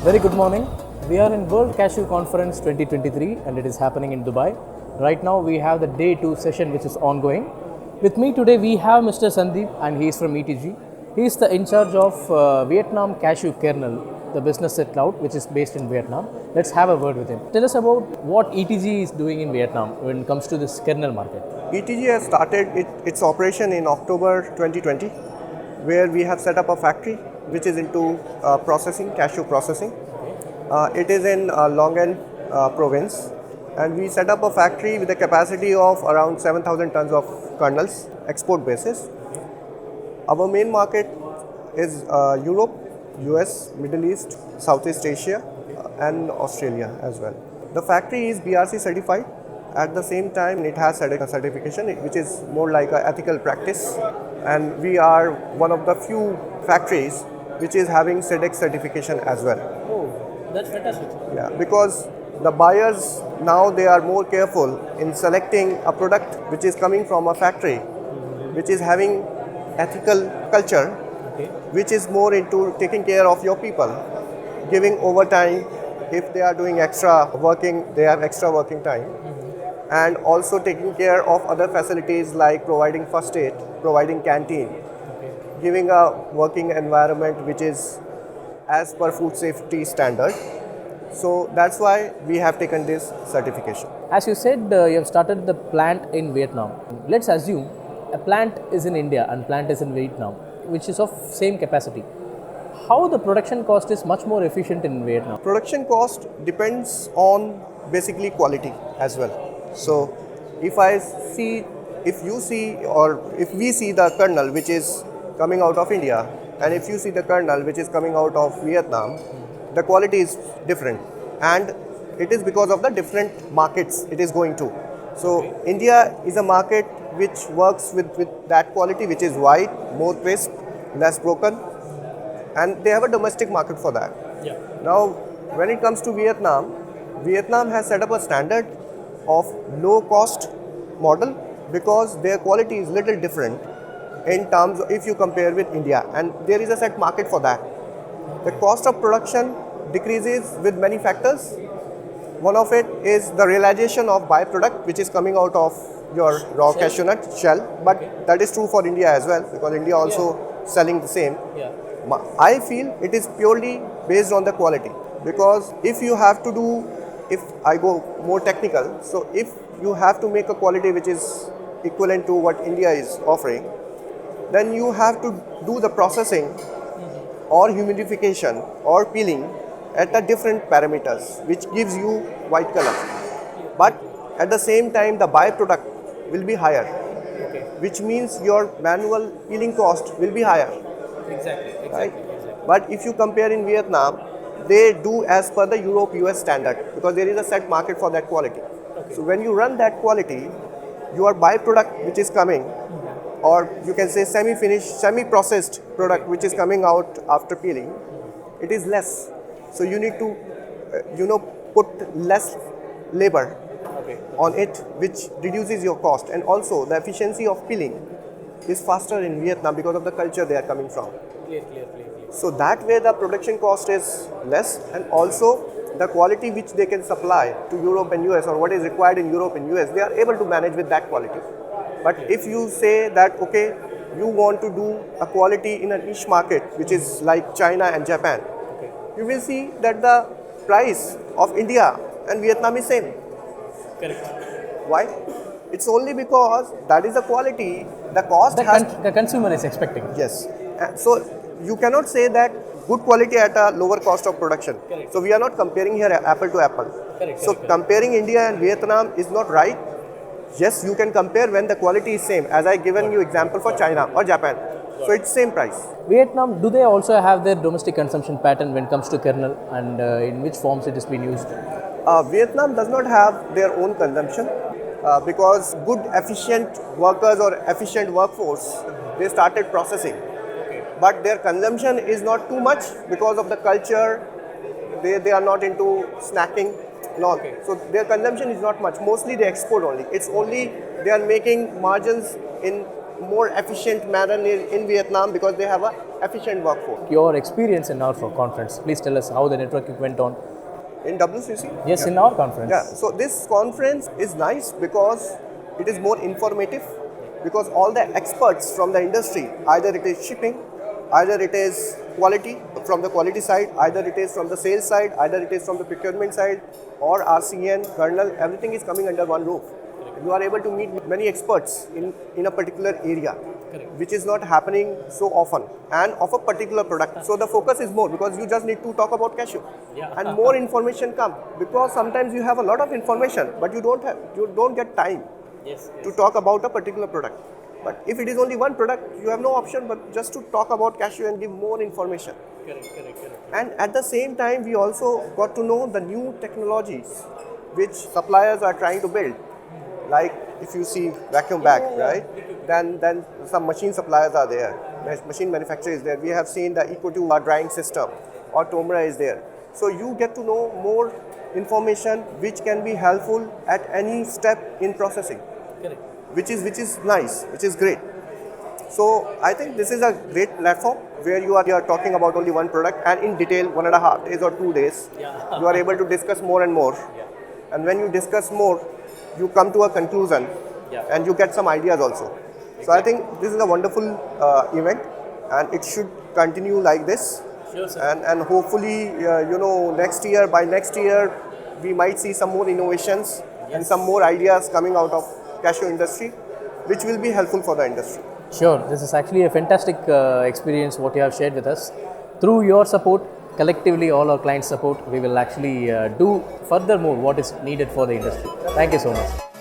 Very good morning. We are in World Cashew Conference 2023 and it is happening in Dubai. Right now we have the day 2 session which is ongoing. With me today we have Mr. Sandeep and he is from ETG. He is the in charge of Vietnam Cashew kernel, the business at Cloud which is based in Vietnam. Let's have a word with him. Tell us about what ETG is doing in Vietnam when it comes to this kernel market. ETG has started its operation in October 2020, where we have set up a factory which is into cashew processing. It is in Long An province, and we set up a factory with a capacity of around 7,000 tons of kernels, export basis. Our main market is Europe, US, Middle East, Southeast Asia, and Australia as well. The factory is BRC certified. At the same time, it has a certification, which is more like an ethical practice. And we are one of the few factories which is having SEDEX certification as well. Oh, that's fantastic. Yeah, because the buyers now they are more careful in selecting a product which is coming from a factory, which is having ethical culture, which is more into taking care of your people, giving overtime. If they are doing extra working, they have extra working time. And also taking care of other facilities like providing first aid, providing canteen, giving a working environment which is as per food safety standard. So that's why we have taken this certification. As you said, you have started the plant in Vietnam. Let's assume a plant is in India and plant is in Vietnam, which is of same capacity. How the production cost is much more efficient in Vietnam? Production cost depends on basically quality as well. So if you see or if we see the kernel which is coming out of India and if you see the kernel which is coming out of Vietnam, the quality is different, and it is because of the different markets it is going to. So India is a market which works with that quality, which is white, more crisp, less broken, and they have a domestic market for that. Yeah. Now when it comes to Vietnam has set up a standard of low cost model because their quality is little different in terms of if you compare with India, and there is a set market for that. The cost of production decreases with many factors. One of it is the realization of byproduct which is coming out of your raw cashew nut shell, but that is true for India as well because India also selling the same. Yeah. I feel it is purely based on the quality, because if you have to do, if I go more technical, so if you have to make a quality which is equivalent to what India is offering, then you have to do the processing or humidification or peeling at a different parameters which gives you white color. But at the same time the byproduct will be higher, which means your manual peeling cost will be higher. Exactly. Right? But if you compare in Vietnam, they do as per the Europe-US standard because there is a set market for that quality. So when you run that quality, your byproduct which is coming, or you can say semi-finished, semi-processed product which is coming out after peeling, it is less. So you need to, put less labor on it, which reduces your cost, and also the efficiency of peeling is faster in Vietnam because of the culture they are coming from. Clear. So that way the production cost is less, and also the quality which they can supply to Europe and US, or what is required in Europe and US, they are able to manage with that quality. But if you say that, okay, you want to do a quality in a niche market, which is like China and Japan, you will see that the price of India and Vietnam is same. Correct. Why? It's only because that is the quality, the cost The consumer is expecting. Yes. So you cannot say that good quality at a lower cost of production. Correct. So we are not comparing here apple to apple. So comparing India and Vietnam is not right. Yes, you can compare when the quality is same, as I given you example for China or Japan. So it's same price. Vietnam, do they also have their domestic consumption pattern when it comes to kernel, and in which forms it is being used? Vietnam does not have their own consumption because good efficient workers or efficient workforce, they started processing. But their consumption is not too much because of the culture. They are not into snacking. No. So their consumption is not much. Mostly they export only. It's only they are making margins in more efficient manner in Vietnam because they have a efficient workforce. Your experience in our conference, please tell us how the networking went on. In WCC? Yes, in our conference. Yeah, so this conference is nice because it is more informative, because all the experts from the industry, either it is shipping, either it is quality from the quality side, either it is from the sales side, either it is from the procurement side, or RCN, kernel, everything is coming under one roof. You are able to meet many experts in a particular area, which is not happening so often, and of a particular product. So the focus is more because you just need to talk about cashew, and more information come, because sometimes you have a lot of information, but you don't get time to talk about a particular product. But if it is only one product, you have no option but just to talk about cashew and give more information. And at the same time, we also got to know the new technologies which suppliers are trying to build. Like if you see vacuum bag, right? Then some machine suppliers are there. Machine manufacturer is there. We have seen the Eco2 drying system, or Tomra is there. So you get to know more information which can be helpful at any step in processing. Which is nice, which is great. So I think this is a great platform where you are talking about only one product, and in detail 1.5 days or 2 days, you are able to discuss more and more. And when you discuss more, you come to a conclusion, and you get some ideas also. So I think this is a wonderful event, and it should continue like this. Sure, sir. And hopefully, next year, by next year, we might see some more innovations and some more ideas coming out of cashew industry, which will be helpful for the industry. Sure, this is actually a fantastic experience what you have shared with us. Through your support, collectively all our clients' support, we will actually do furthermore what is needed for the industry. Thank you so much.